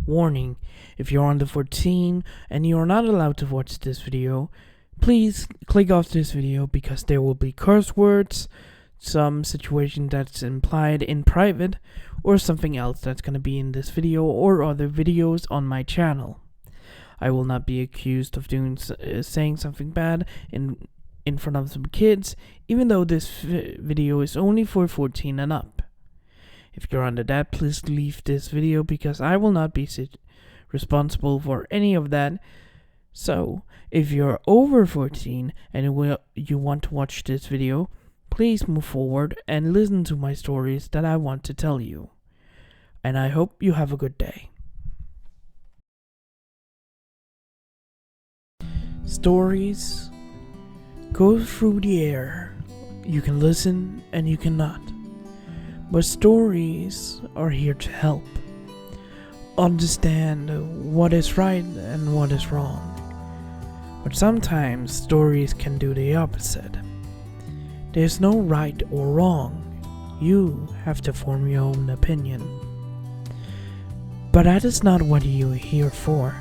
Warning, if you're under 14 and you are not allowed to watch this video, please click off this video because there will be curse words, some situation that's implied in private, or something else that's going to be in this video or other videos on my channel. I will not be accused of saying something bad in front of some kids, even though this video is only for 14 and up. If you're under that, please leave this video because I will not be responsible for any of that. So, if you're over 14 and you want to watch this video, please move forward and listen to my stories that I want to tell you. And I hope you have a good day. Stories go through the air. You can listen and you cannot. But stories are here to help. Understand what is right and what is wrong. But sometimes stories can do the opposite. There's no right or wrong. You have to form your own opinion. But that is not what you're here for.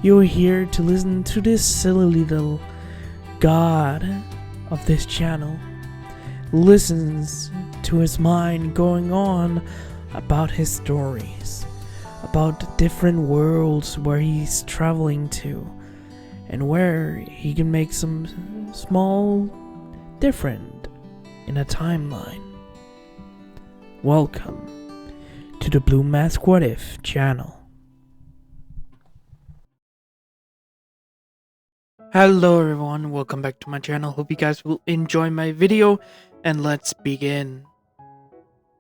You're here to listen to this silly little god of this channel listens to his mind going on about his stories, about the different worlds where he's traveling to, and where he can make some small difference in a timeline. Welcome to the Blue Mask What If channel. Hello everyone, welcome back to my channel. Hope you guys will enjoy my video, and let's begin.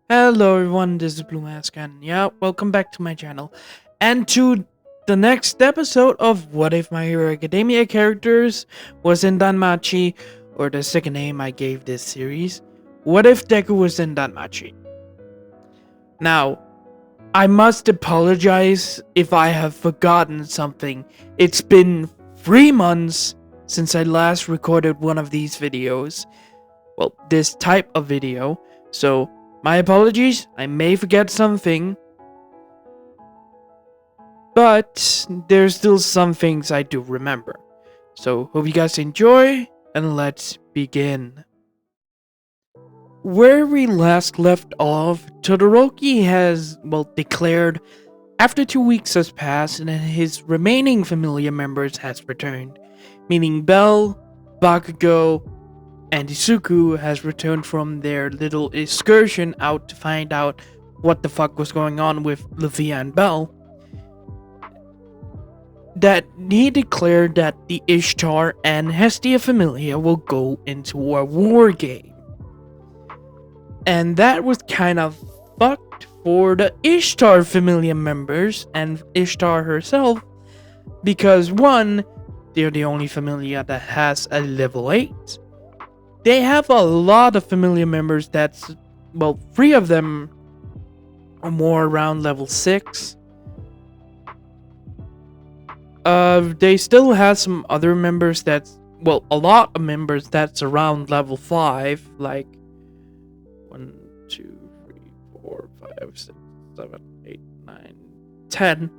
Hello everyone, this is Blue Mask, and yeah, welcome back to my channel and to the next episode of What If My Hero Academia characters was in danmachi, or the second name I gave this series. What if Deku was in danmachi? Now, I must apologize if I have forgotten something. It's been 3 months since I last recorded one of these videos. Well, this type of video. So, my apologies. I may forget something. But there's still some things I do remember. So, hope you guys enjoy, and let's begin. Where we last left off, Todoroki has, declared after 2 weeks has passed and his remaining familiar members has returned, meaning Bell, Bakugo, and Isuku has returned from their little excursion out to find out what the fuck was going on with Luffy and Bell. That he declared that the Ishtar and Hestia Familia will go into a war game. And that was kind of fucked for the Ishtar Familia members and Ishtar herself, because one, they're the only Familia that has a level 8. They have a lot of Familia members that's, 3 of them are more around level 6. They still have some other members that's, a lot of members that's around level 5, like 1, 2, 3, 4, 5, 6, 7, 8, 9, 10.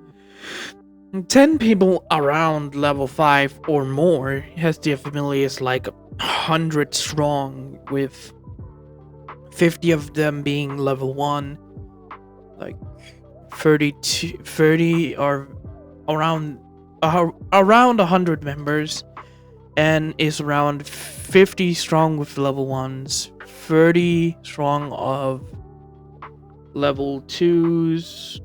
10 people around level 5 or more. Hestia Familia is like 100 strong, with 50 of them being level 1, like 30 or around 100 members, and is around 50 strong with level 1s, 30 strong of level 2s,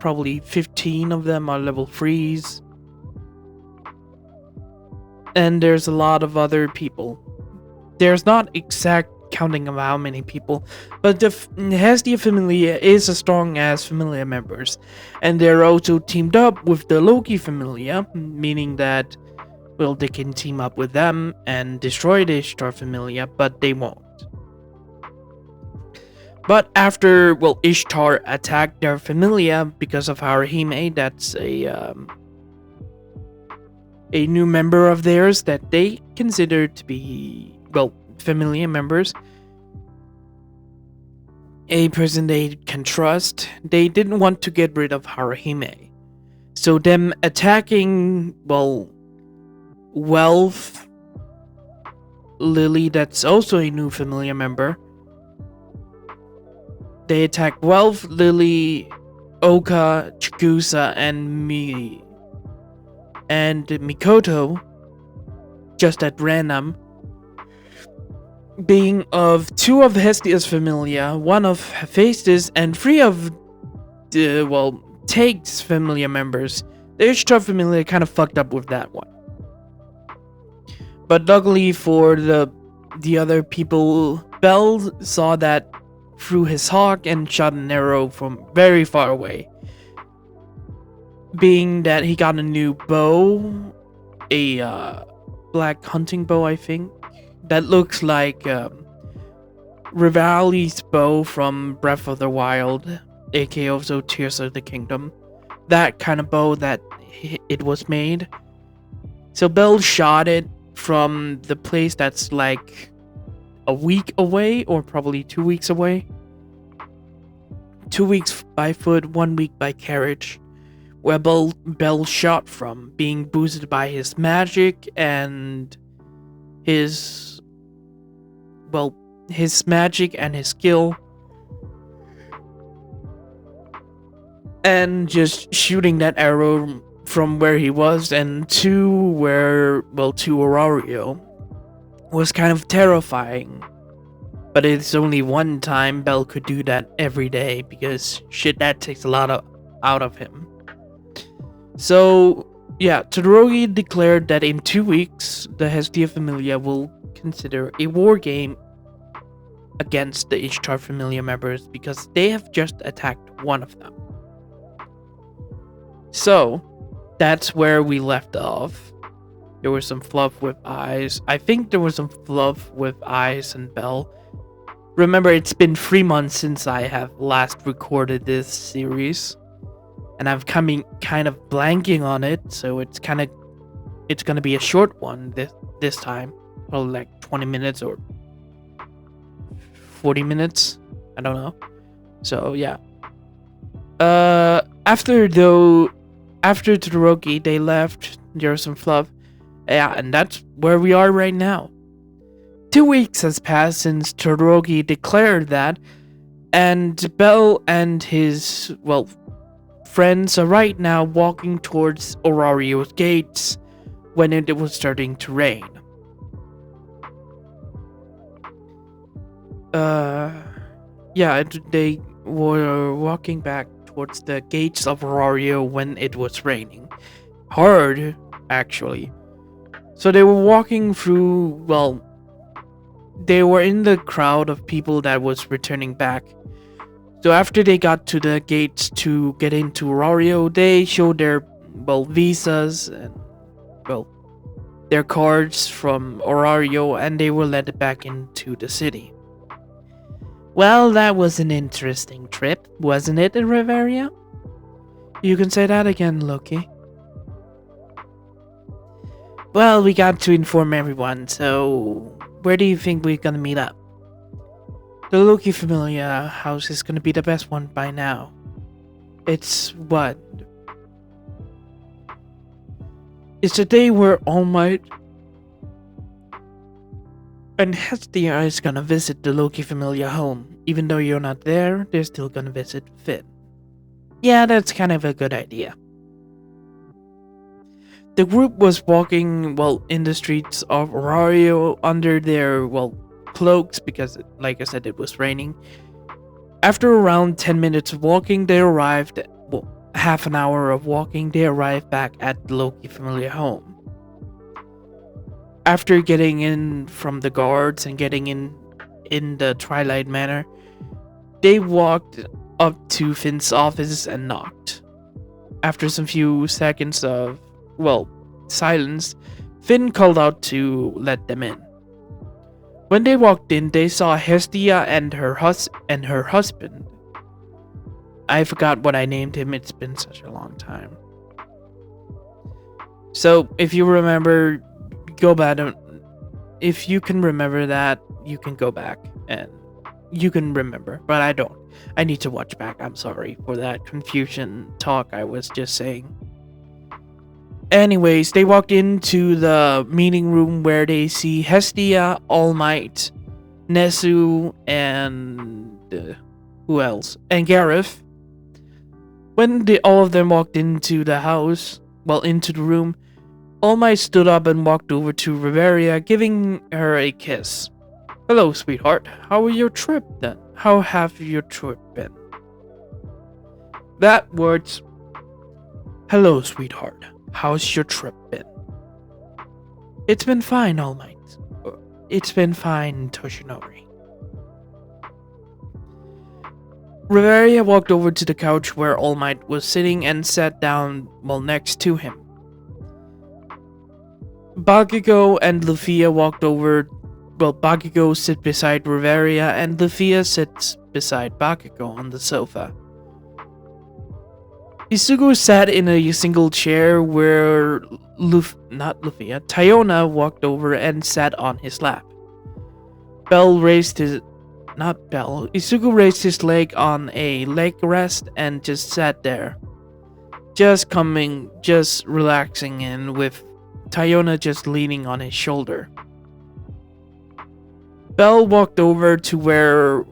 probably 15 of them are level 3s, and there's a lot of other people. There's not exact counting of how many people, but the Hestia Familia is as strong as Familia members, and they're also teamed up with the Loki Familia, meaning that, they can team up with them and destroy the Ishtar Familia, but they won't. But after, Ishtar attacked their Familia because of Harahime, that's a new member of theirs that they consider to be, Familia members. a person they can trust. They didn't want to get rid of Haruhime. So them attacking, well, Wealth Lily, that's also a new familiar member. They attack Wealth Lily, Oka, Chigusa, and Mikoto just at random, being of 2 of Hestia's familia, 1 of Hephaestus, and 3 of Take's familiar members. The Ishtar familia kind of fucked up with that one. But luckily for the other people, Bell saw that through his hawk and shot an arrow from very far away. Being that he got a new bow, a black hunting bow, I think, that looks like Rivali's bow from Breath of the Wild, aka also Tears of the Kingdom. That kind of bow that it was made. So Bell shot it from the place that's like a week away, or probably 2 weeks away. 2 weeks by foot, 1 week by carriage, where Bell shot from, being boosted by his magic and his magic and his skill, and just shooting that arrow from where he was and to Orario was kind of terrifying. But it's only one time Bell could do that every day, because shit, that takes a lot out of him. So yeah, Todoroki declared that in 2 weeks the Hestia Familia will consider a war game against the Ishtar Familia members, because they have just attacked one of them. So that's where we left off. There was some fluff with Eyes. I think there was some fluff with Eyes and Bell. Remember, it's been 3 months since I have last recorded this series, and I'm kind of blanking on it, so it's gonna be a short one this time, probably like 20 minutes or 40 minutes. I don't know. So yeah. After Todoroki, they left. There was some fluff. Yeah, and that's where we are right now. 2 weeks has passed since Todoroki declared that, and Bell and his, friends are right now walking towards Orario's gates when it was starting to rain. They were walking back towards the gates of Orario when it was raining. Hard, actually. So they were walking through, they were in the crowd of people that was returning back. So after they got to the gates to get into Orario, they showed their, visas and, their cards from Orario, and they were led back into the city. Well, that was an interesting trip, wasn't it, Riveria? You can say that again, Loki. Well, we got to inform everyone, so where do you think we're gonna meet up? The Loki Familia house is gonna be the best one by now. It's what? It's the day where All Might and Hestia is gonna visit the Loki Familia home. Even though you're not there, they're still gonna visit Finn. Yeah, that's kind of a good idea. The group was walking, in the streets of Orario under their, cloaks, because, like I said, it was raining. After around 10 minutes of walking, they arrived, half an hour of walking, they arrived back at the Loki Familia home. After getting in from the guards and getting in the Twilight Manor, they walked up to Finn's office and knocked. After some few seconds of, silence, Finn called out to let them in. When they walked in, they saw Hestia and her husband. I forgot what I named him, it's been such a long time. So, if you remember, go back. If you can remember that, you can go back and you can remember, but I don't. I need to watch back. I'm sorry for that confusion talk I was just saying. Anyways, they walked into the meeting room where they see Hestia, All Might, Nezu, and who else? And Gareth. When all of them walked into the house, into the room, All Might stood up and walked over to Riveria, giving her a kiss. Hello, sweetheart. How was your trip then? How have your trip been? That words. Hello, sweetheart. How's your trip been? It's been fine, All Might. It's been fine, Toshinori. Riveria walked over to the couch where All Might was sitting and sat down next to him. Bakugo and Lufia walked over. Bakugo sits beside Riveria and Lufia sits beside Bakugo on the sofa. Isugu sat in a single chair where Tayona walked over and sat on his lap. Isugu raised his leg on a leg rest and just sat there. Just relaxing in with Tayona just leaning on his shoulder. Belle walked over to where,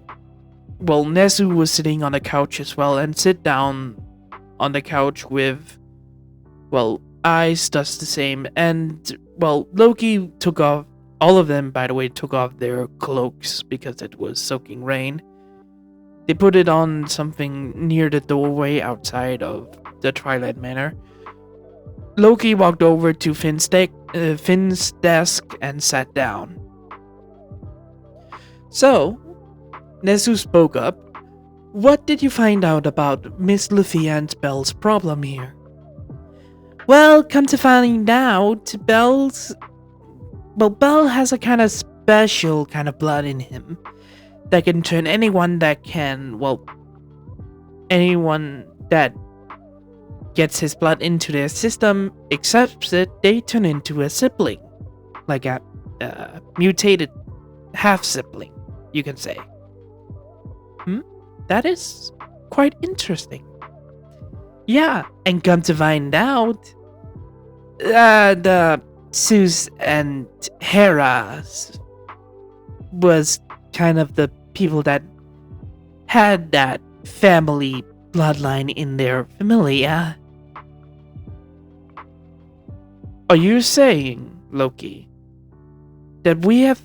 Nezu was sitting on the couch as well and sit down on the couch with, Ice does the same. And, Loki took off, all of them, by the way, took off their cloaks because it was soaking rain. They put it on something near the doorway outside of the Twilight Manor. Loki walked over to Finn's desk and sat down. So, Nezu spoke up. What did you find out about Miss Lufia and Belle's problem here? Well, come to find out, Belle has a kind of special kind of blood in him that can turn anyone that gets his blood into their system, accepts it, they turn into a sibling. Like a mutated half-sibling, you can say. That is quite interesting. Yeah, and come to find out, the Zeus and Hera was kind of the people that had that family bloodline in their familia. Are you saying, Loki, that we have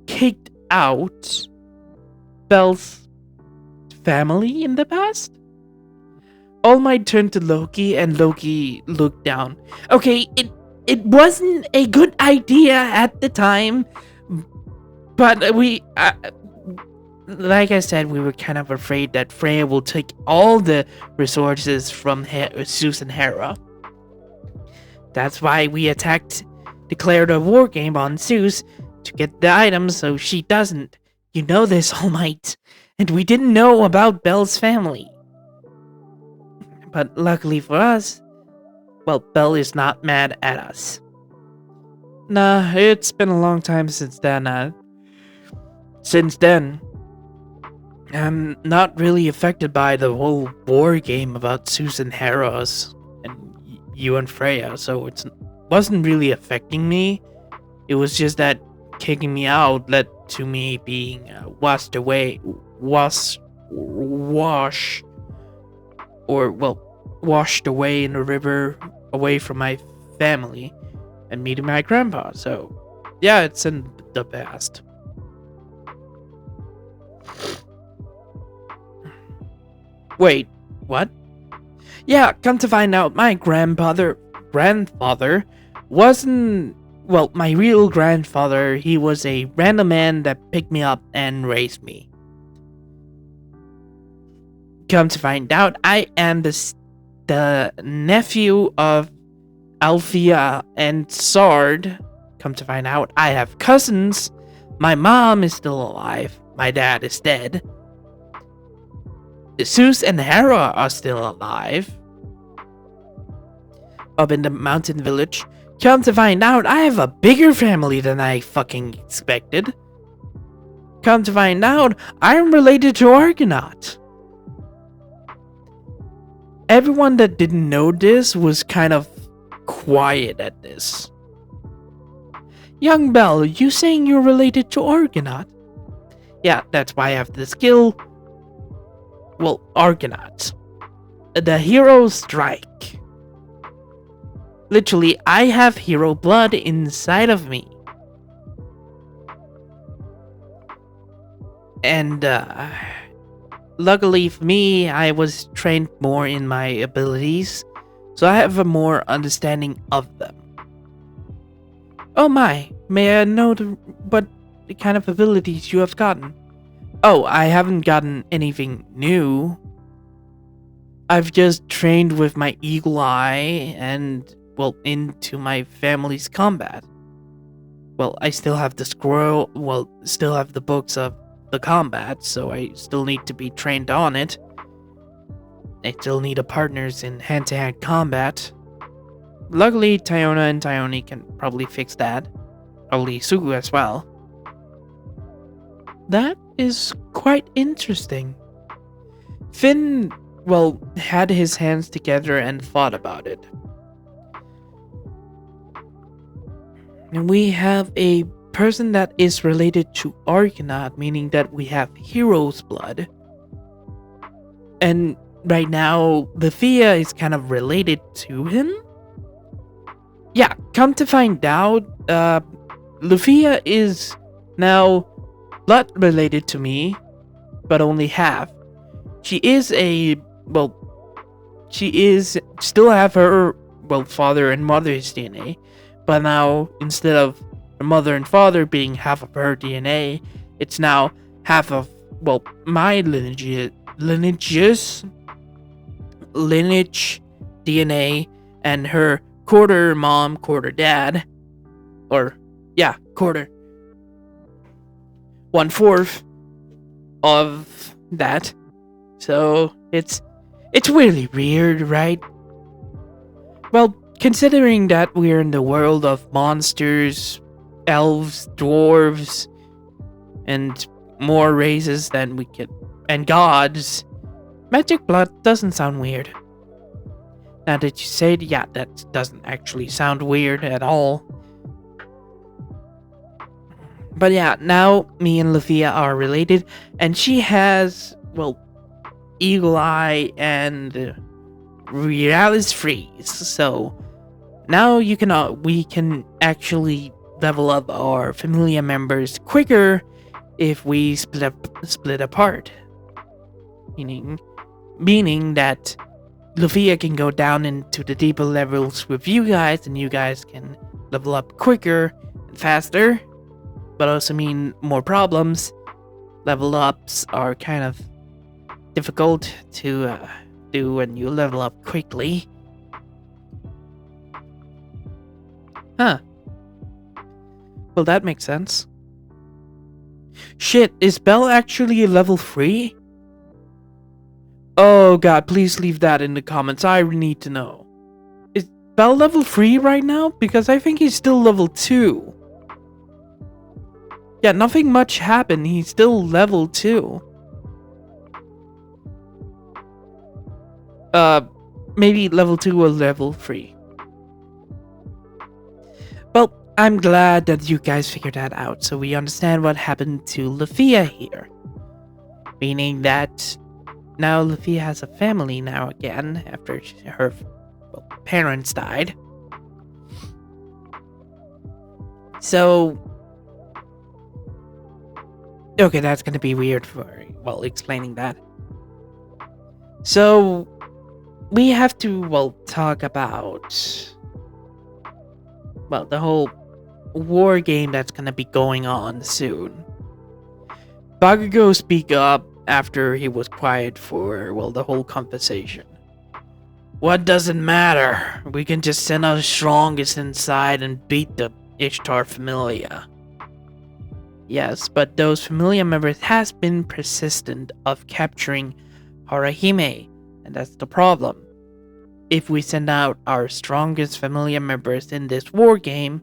kicked out Belle's family in the past? All Might turned to Loki and Loki looked down. Okay, it wasn't a good idea at the time, but we, like I said, we were kind of afraid that Freya will take all the resources from Zeus and Hera. That's why we declared a war game on Zeus to get the items so she doesn't. You know this, All Might. And we didn't know about Belle's family. But luckily for us, Belle is not mad at us. Nah, it's been a long time since then. Since then, I'm not really affected by the whole war game about Zeus and Hera's and you and Freya, so it wasn't really affecting me. It was just that kicking me out led to me being washed away in the river away from my family and meeting my grandpa. So, yeah, it's in the past. Wait, what? Yeah, come to find out, my grandfather wasn't, my real grandfather. He was a random man that picked me up and raised me. Come to find out, I am the nephew of Althea and Sard. Come to find out, I have cousins. My mom is still alive. My dad is dead. Zeus and Hera are still alive. Up in the mountain village. Come to find out, I have a bigger family than I fucking expected. come to find out, I am related to Argonaut. Everyone that didn't know this was kind of quiet at this. Young Belle, you saying you're related to Argonaut? Yeah, that's why I have the skill. Well, Argonaut. The hero strike. Literally, I have hero blood inside of me. And, luckily for me, I was trained more in my abilities, so I have a more understanding of them. Oh my, may I know what kind of abilities you have gotten? Oh, I haven't gotten anything new. I've just trained with my eagle eye and, well, into my family's combat. Well, I still have the scroll, well, still have the books of the combat, so I still need to be trained on it. I still need a partners in hand-to-hand combat. Luckily, Tyona and Tyone can probably fix that. Probably Sugu as well. That is quite interesting. Finn, well, had his hands together and thought about it. And we have a person that is related to Argonaut, meaning that we have hero's blood. And right now, Lufia is kind of related to him. Yeah, come to find out, Lufia is now blood related to me, but only half. She is still have her, well, father and mother's DNA, but now, instead of her mother and father being half of her DNA, it's now half of, well, my lineage DNA, and her quarter mom, quarter dad, or, yeah, quarter. 1/4 of that. So, it's really weird, right? Well, considering that we're in the world of monsters, elves, dwarves, and more races than we could, and gods, magic blood doesn't sound weird. Now that you say it, yeah, that doesn't actually sound weird at all. But yeah, now me and Lufia are related, and she has, well, Eagle Eye and Realis Freeze. So now we can actually level up our familiar members quicker if we split apart. Meaning that Lufia can go down into the deeper levels with you guys, and you guys can level up quicker and faster, but also mean more problems. Level ups are kind of difficult to do when you level up quickly. Huh. Well, that makes sense. Shit, is Belle actually level 3? Oh god, please leave that in the comments. I need to know. Is Belle level 3 right now? Because I think he's still level 2. Yeah, nothing much happened. He's still level 2. Maybe level 2 or level 3. Well, I'm glad that you guys figured that out, so we understand what happened to Lufia here. Meaning that now Lufia has a family now again, after her parents died. So, okay, that's gonna be weird for, well, explaining that. So, we have to, well, talk about, well, the whole war game that's gonna be going on soon. Bakugo speak up after he was quiet for, well, the whole conversation. What does it matter? We can just send our strongest inside and beat the Ishtar Familia. Yes, but those Familia members has been persistent of capturing Harahime, and that's the problem. If we send out our strongest Familia members in this war game,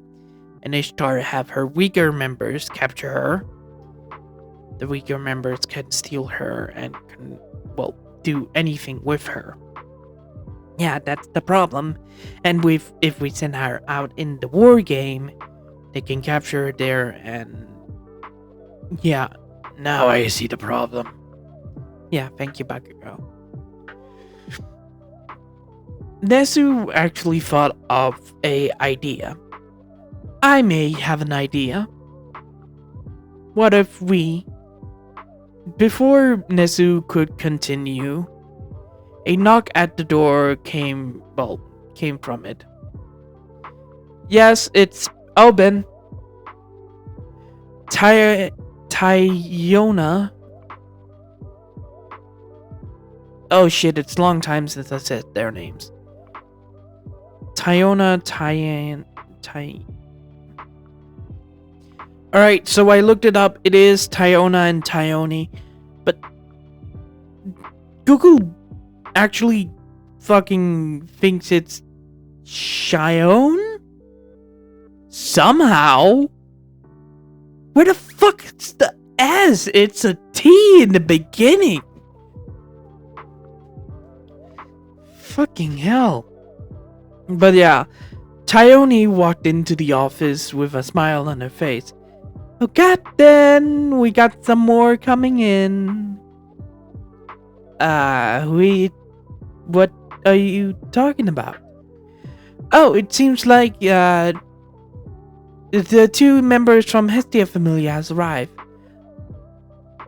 and Ishtar have her weaker members capture her, the weaker members can steal her and can, well, do anything with her. Yeah, that's the problem. And if we send her out in the war game, they can capture her there and yeah, now I see the problem. Yeah, thank you, Bakugo. Nezu actually thought of a idea. I may have an idea. What if we... Before Nezu could continue, a knock at the door came from it. Yes, it's open. Tayona. Oh shit, it's a long time since I said their names. Tayona, Alright, so I looked it up. It is Tayona and Tayoni. But Google actually fucking thinks it's Shion? Somehow? Where the fuck is the S? It's a T in the beginning. Fucking hell. But yeah, Tayoni walked into the office with a smile on her face. Oh, Captain, we got some more coming in. What are you talking about? Oh, it seems like, the two members from Hestia Familia has arrived.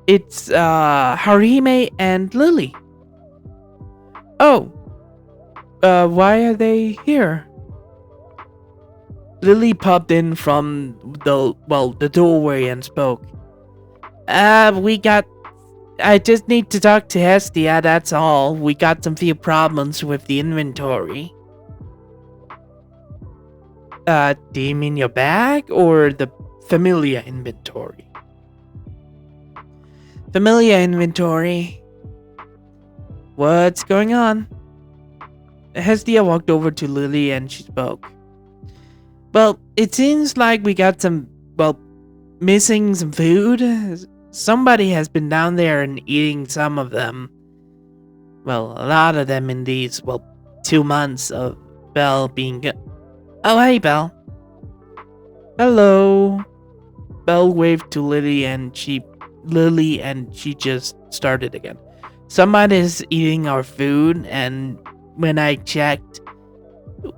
It's, Haruhime and Lily. Oh. Why are they here? Lily popped in from the doorway and spoke. I just need to talk to Hestia, that's all. We got some few problems with the inventory. Do you mean your bag or the Familia inventory? Familia inventory. What's going on? Hestia walked over to Lily and she spoke. Well, it seems like we got missing some food. Somebody has been down there and eating some of them. Well, a lot of them in these, 2 months of Belle being good. Oh, hey, Belle. Hello. Belle waved to Lily and she just started again. Somebody's eating our food, and when I checked,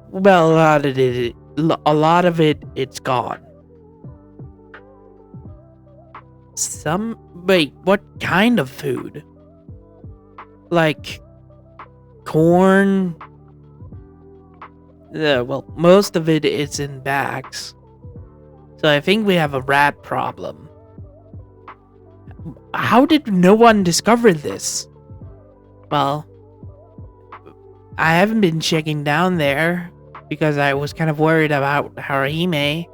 well, a lot of it, it's gone. Wait, what kind of food? Like, corn? Most of it is in bags. So I think we have a rat problem. How did no one discover this? Well, I haven't been checking down there because I was kind of worried about Haruhime.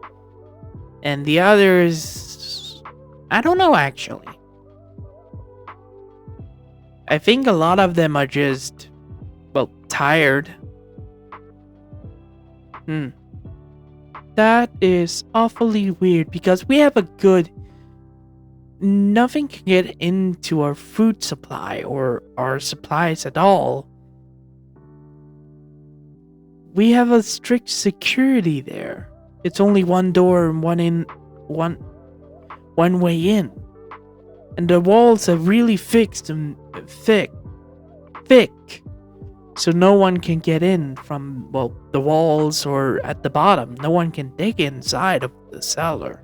And the others, I don't know actually. I think a lot of them are just, tired. That is awfully weird because we have a good... Nothing can get into our food supply or our supplies at all. We have a strict security there. It's only one door and one way in. And the walls are really fixed and thick. So no one can get in from, the walls or at the bottom. No one can dig inside of the cellar.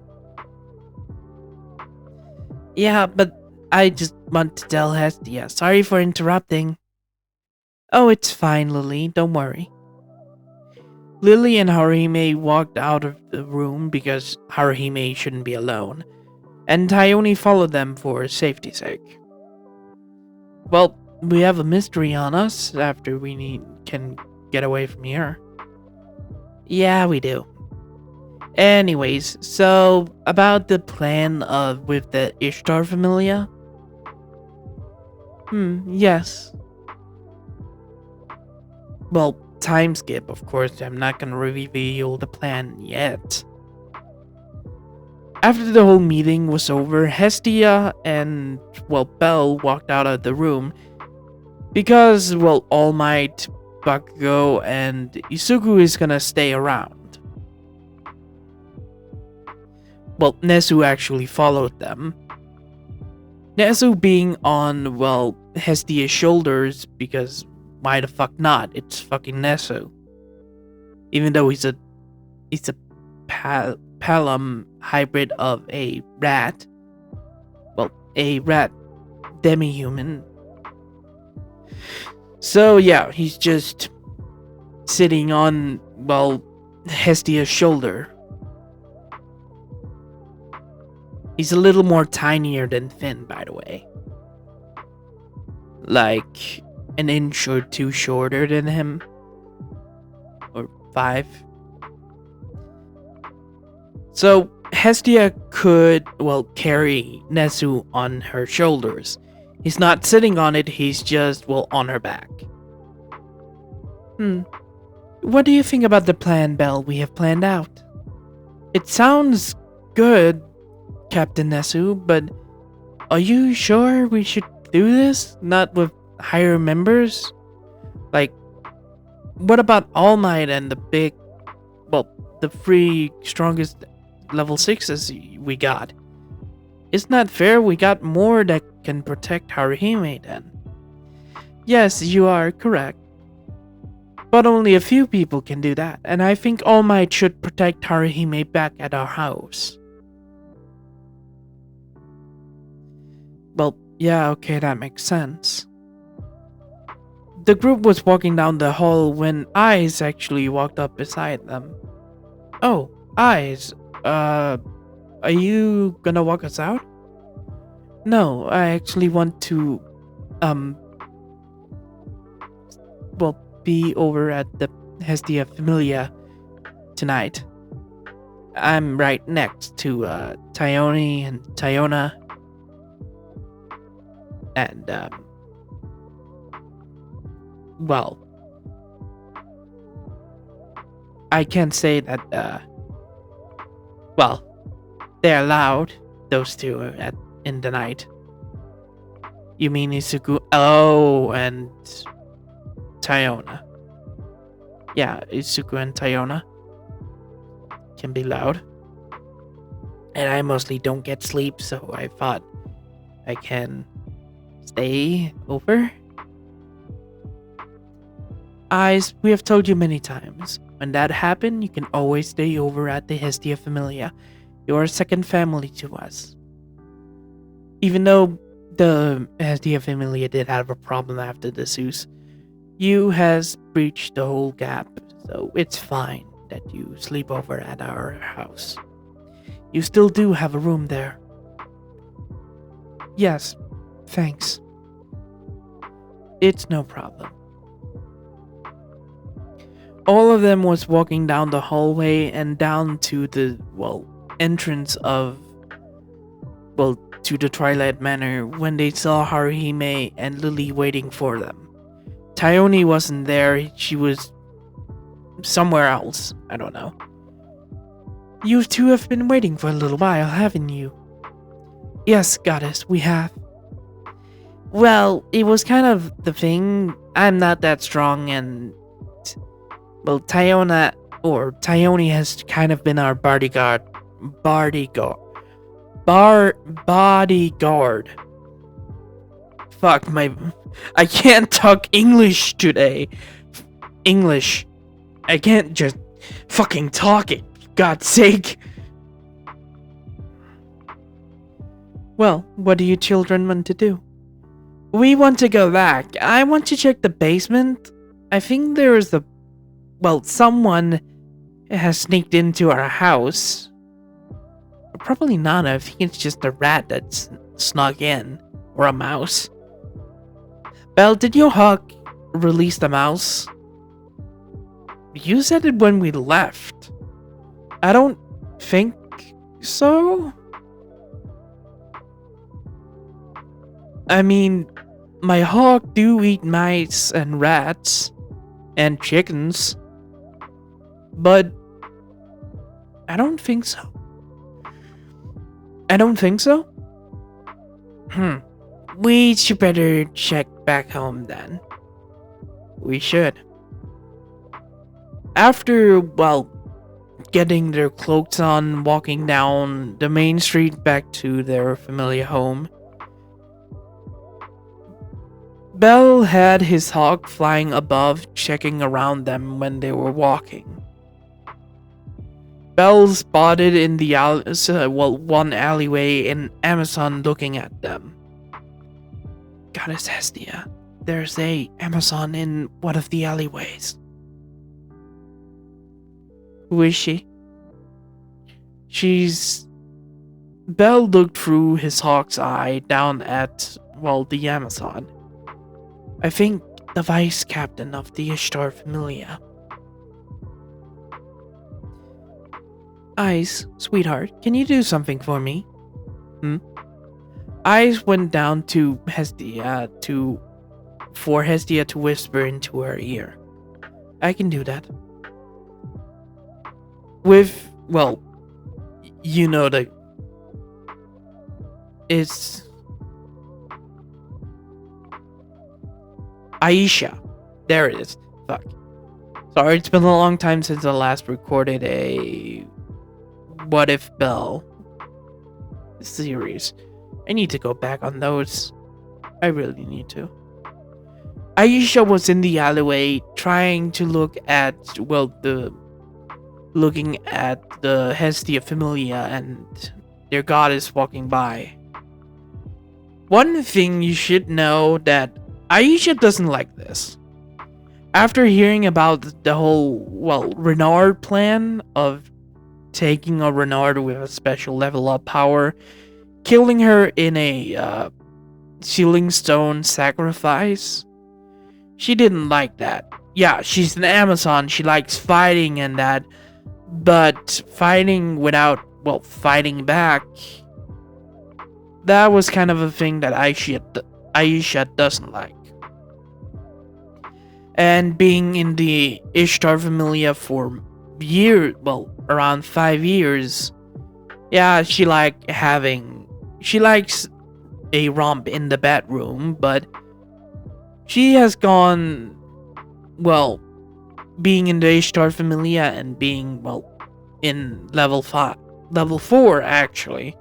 Yeah, but I just want to tell Hestia. Sorry for interrupting. Oh, it's fine, Lily. Don't worry. Lily and Haruhime walked out of the room because Haruhime shouldn't be alone, and Tayoni followed them for safety's sake. Well, we have a mystery on us after we can get away from here. Yeah, we do. Anyways, so about the plan with the Ishtar Familia? Yes. Well, time skip, of course. I'm not gonna reveal the plan yet. After the whole meeting was over, Hestia and, well, Belle walked out of the room because, well, All Might, Bakugo, and Izuku is gonna stay around. Well, Nezu actually followed them. Nezu being on, well, Hestia's shoulders because why the fuck not? It's fucking Nezu. Even though he's a Palom hybrid of a rat. Well, a rat demi-human. So yeah, he's just sitting on, well, Hestia's shoulder. He's a little more tinier than Finn, by the way. Like an inch or two shorter than him. Or 5. So Hestia could, well, carry Nezu on her shoulders. He's not sitting on it, he's just, well, on her back. What do you think about the plan, Belle, we have planned out? It sounds good, Captain Nezu, but are you sure we should do this? Not with higher members? Like, what about All Might and the 3 strongest level 6s we got? Isn't that fair? We got more that can protect Haruhime then. Yes, you are correct. But only a few people can do that, and I think All Might should protect Haruhime back at our house. Well, yeah, okay, that makes sense. The group was walking down the hall when Eyes actually walked up beside them. Oh, Eyes, are you gonna walk us out? No, I actually want to, well, be over at the Hestia Familia tonight. I'm right next to, Tyone and Tyona. And, well, I can't say that, well, they're allowed, those two, in the night. You mean Izuku? Oh, and Tyona. Yeah, Izuku and Tyona can be loud. And I mostly don't get sleep, so I thought I can stay over. Eyes, we have told you many times. When that happened, you can always stay over at the Hestia Familia. You're a second family to us. Even though the Hestia Familia did have a problem after the Zeus, you has breached the whole gap, so it's fine that you sleep over at our house. You still do have a room there. Yes, thanks. It's no problem. All of them was walking down the hallway and down to the, well, entrance of, well, to the Twilight Manor when they saw Haruhime and Lily waiting for them. Tyone wasn't there, she was somewhere else, I don't know. You two have been waiting for a little while, haven't you? Yes, goddess, we have. Well, it was kind of the thing. I'm not that strong and, well, Tyone has kind of been our bodyguard. Fuck, I can't talk English today. English. I can't just fucking talk it, for God's sake. Well, what do you children want to do? We want to go back. I want to check the basement. I think there is someone has sneaked into our house. Probably not. I think it's just a rat that's snuck in. Or a mouse. Belle, did your hawk release the mouse? You said it when we left. I don't think so. I mean, my hawk do eat mice and rats and chickens, but I don't think so. I don't think so. We should better check back home then. We should. After, well, getting their cloaks on, walking down the main street back to their familiar home, Bell had his hawk flying above, checking around them when they were walking. Bell spotted in the one alleyway an Amazon looking at them. Goddess Hestia, there's a Amazon in one of the alleyways. Who is she? Bell looked through his hawk's eye down at, well, the Amazon. I think the vice captain of the Ishtar Familia. Ice, sweetheart, can you do something for me? Ice went down to Hestia for Hestia to whisper into her ear. I can do that. With, well, you know it's Aisha. There it is. Fuck. Sorry, it's been a long time since I last recorded a What If Bell series. I need to go back on those. I really need to. Aisha was in the alleyway trying to look at, well, looking at the Hestia Familia and their goddess walking by. One thing you should know that Aisha doesn't like this. After hearing about the whole, well, Renard plan of taking a Renard with a special level up power, killing her in a sealing stone sacrifice, she didn't like that. Yeah, she's an Amazon, she likes fighting and that, but fighting without, well, fighting back, that was kind of a thing that Aisha doesn't like. And being in the Ishtar Familia for years, well, around 5 years, yeah, she likes a romp in the bedroom, but she has gone, well, being in the Ishtar Familia and being, well, in level 4 actually,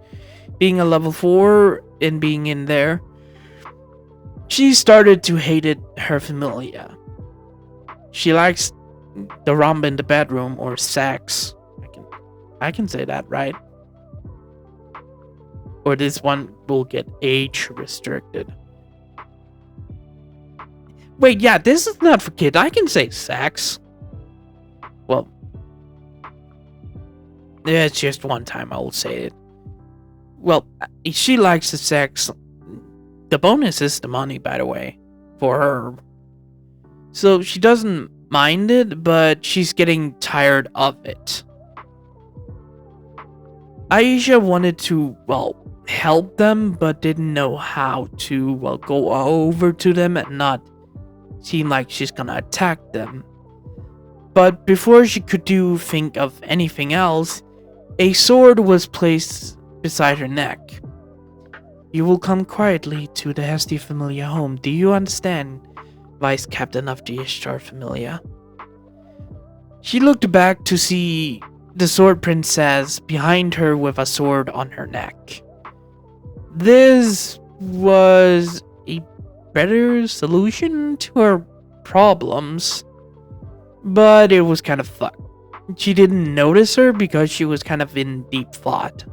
being a level 4 and being in there, she started to hate her Familia. She likes the romp in the bedroom, or sex. I can say that, right? Or this one will get age restricted. Wait, yeah, this is not for kids. I can say sex. Well, it's just one time I will say it. Well, she likes the sex. The bonus is the money, by the way, for her. So she doesn't mind it, but she's getting tired of it. Aisha wanted to, well, help them, but didn't know how to, well, go over to them and not seem like she's gonna attack them. But before she could think of anything else, a sword was placed beside her neck. You will come quietly to the Hestia Familia home. Do you understand, Vice Captain of the Ishtar Familia? She looked back to see the sword princess behind her with a sword on her neck. This was a better solution to her problems, but it was kind of fucked. She didn't notice her because she was kind of in deep thought.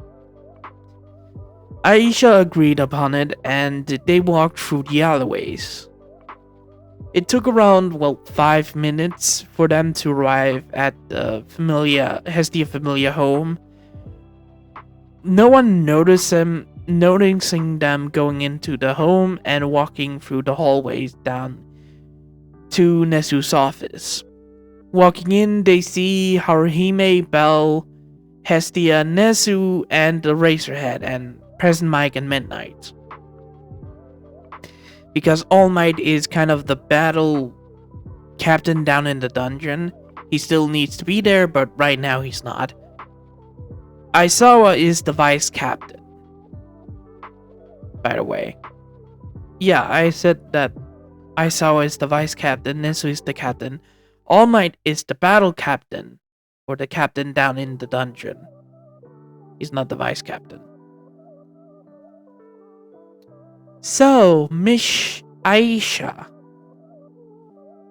Aisha agreed upon it, and they walked through the alleyways. It took around, well, 5 minutes for them to arrive at the Hestia Familia home. No one noticing them going into the home and walking through the hallways down to Nesu's office. Walking in, they see Haruhime, Bell, Hestia, Nesu, and the Razorhead, and Present Mike and Midnight. Because All Might is kind of the battle captain down in the dungeon, he still needs to be there, but right now he's not. Aizawa is the vice captain. by the way. Yeah, I said that Aizawa is the vice captain, Nezu is the captain. All Might is the battle captain, or the captain down in the dungeon. He's not the vice captain. So, Miss Aisha,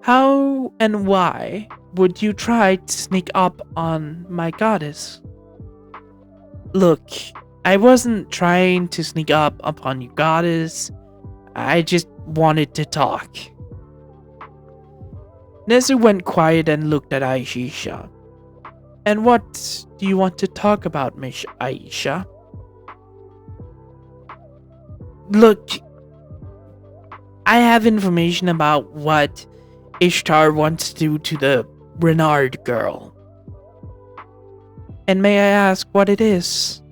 how and why would you try to sneak up on my goddess? Look, I wasn't trying to sneak up upon your goddess. I just wanted to talk. Nezu went quiet and looked at Aisha. And what do you want to talk about, Miss Aisha? Look, I have information about what Ishtar wants to do to the Renard girl. And may I ask what it is?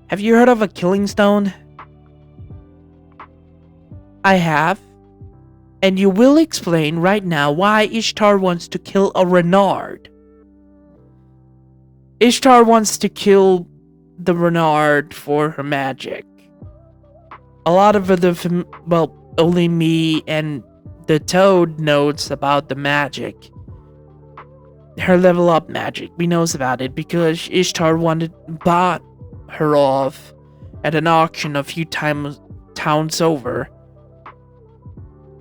Have you heard of a killing stone? I have. And you will explain right now why Ishtar wants to kill a Renard. Ishtar wants to kill the Renard for her magic. A lot of other, only me and the Toad knows about the magic. Her level up magic. We knows about it because Ishtar bought her off at an auction a few towns over.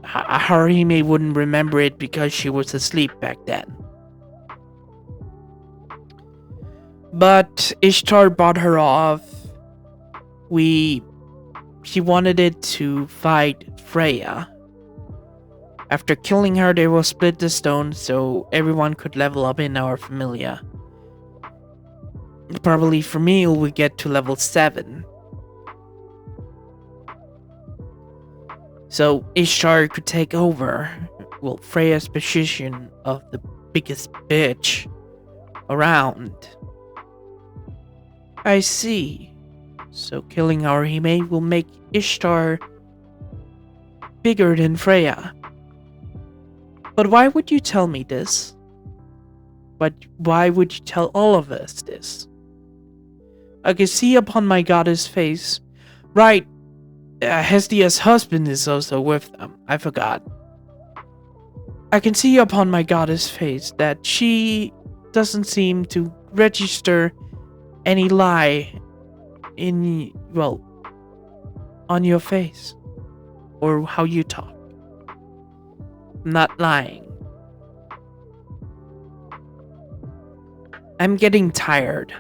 Harime wouldn't remember it because she was asleep back then. But Ishtar bought her off. She wanted it to fight Freya. After killing her, they will split the stone so everyone could level up in our familia. Probably for me, we get to level 7. So Ishtar could take over, Freya's position of the biggest bitch around. I see. So killing our Hime will make Ishtar bigger than Freya. But why would you tell me this? But why would you tell all of us this? I can see upon my goddess' face. Right, Hestia's husband is also with them. I forgot. I can see upon my goddess' face that she doesn't seem to register any lie on your face. Or how you talk. I'm not lying. I'm getting tired.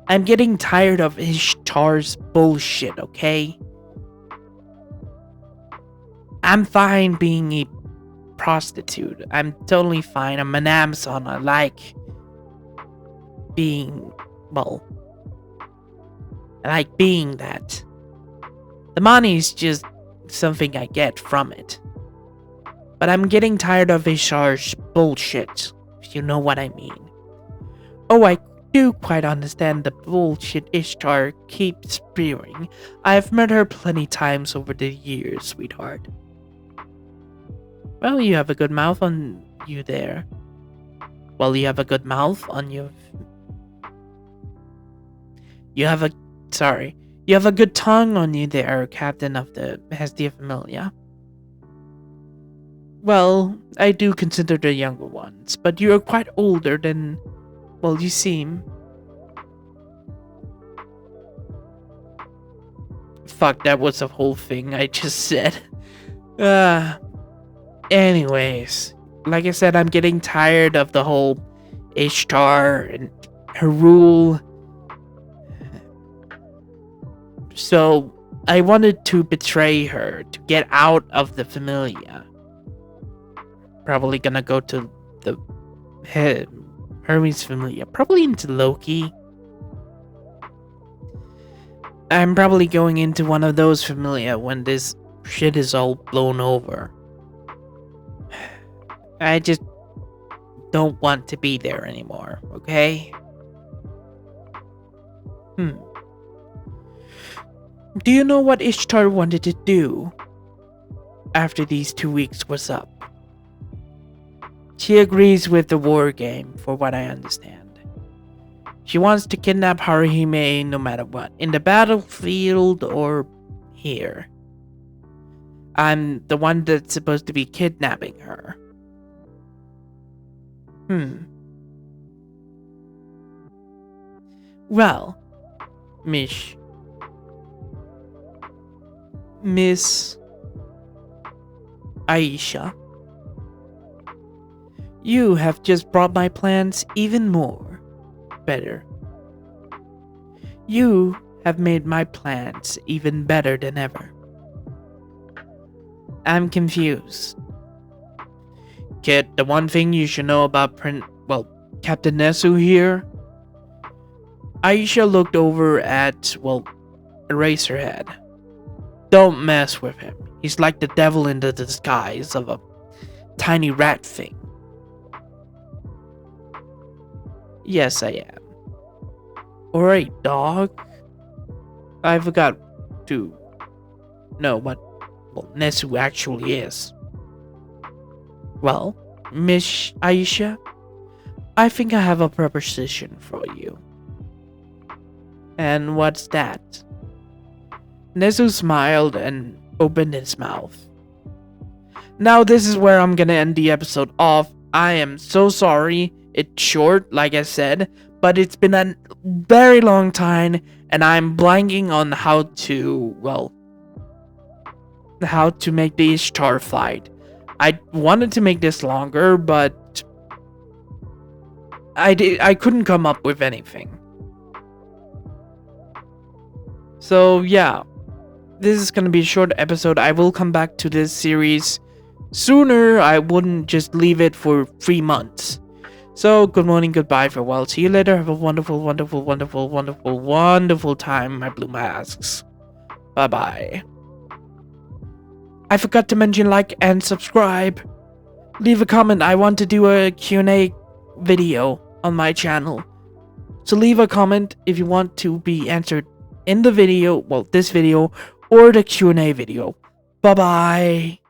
I'm getting tired of Ishtar's bullshit, okay? I'm fine being a prostitute. I'm totally fine. I'm an Amazon. I like being, I like being that. The money is just something I get from it. But I'm getting tired of Ishtar's bullshit, if you know what I mean. Oh, I do quite understand the bullshit Ishtar keeps spewing. I've met her plenty times over the years, sweetheart. Well, you have a good mouth on you there. Well, you have a good mouth on you. You have a good tongue on you there, Captain of the Hestia Familia. Well, I do consider the younger ones, but you are quite older than, you seem. Fuck, that was a whole thing I just said. Anyways, like I said, I'm getting tired of the whole Ishtar and her rule. So, I wanted to betray her to get out of the Familia. Probably gonna go to the Hermes Familia. Probably into Loki. I'm probably going into one of those Familia when this shit is all blown over. I just don't want to be there anymore, okay? Do you know what Ishtar wanted to do after these 2 weeks was up? She agrees with the war game, for what I understand. She wants to kidnap Haruhime no matter what, in the battlefield or here. I'm the one that's supposed to be kidnapping her. Well, Miss Aisha, you have just brought my plans even more better. You have made my plans even better than ever. I'm confused. Kid, the one thing you should know about Captain Nezu here. Aisha looked over at, Eraserhead. Don't mess with him. He's like the devil in the disguise of a tiny rat thing. Yes, I am. Alright, dog. I forgot to know what Nezu actually is. Well, Miss Aisha, I think I have a proposition for you. And what's that? Nezu smiled and opened his mouth. Now this is where I'm gonna end the episode off. I am so sorry. It's short, like I said, but it's been a very long time, and I'm blanking on how to make the Ishtar fight. I wanted to make this longer, but I couldn't come up with anything. So yeah, this is gonna be a short episode. I will come back to this series sooner. I wouldn't just leave it for 3 months. So good morning, goodbye, farewell, see you later. Have a wonderful, wonderful, wonderful, wonderful, wonderful time, my blue masks. Bye bye. I forgot to mention like and subscribe. Leave a comment. I want to do a Q&A video on my channel. So leave a comment if you want to be answered in the video, this video, or the Q&A video. Bye bye.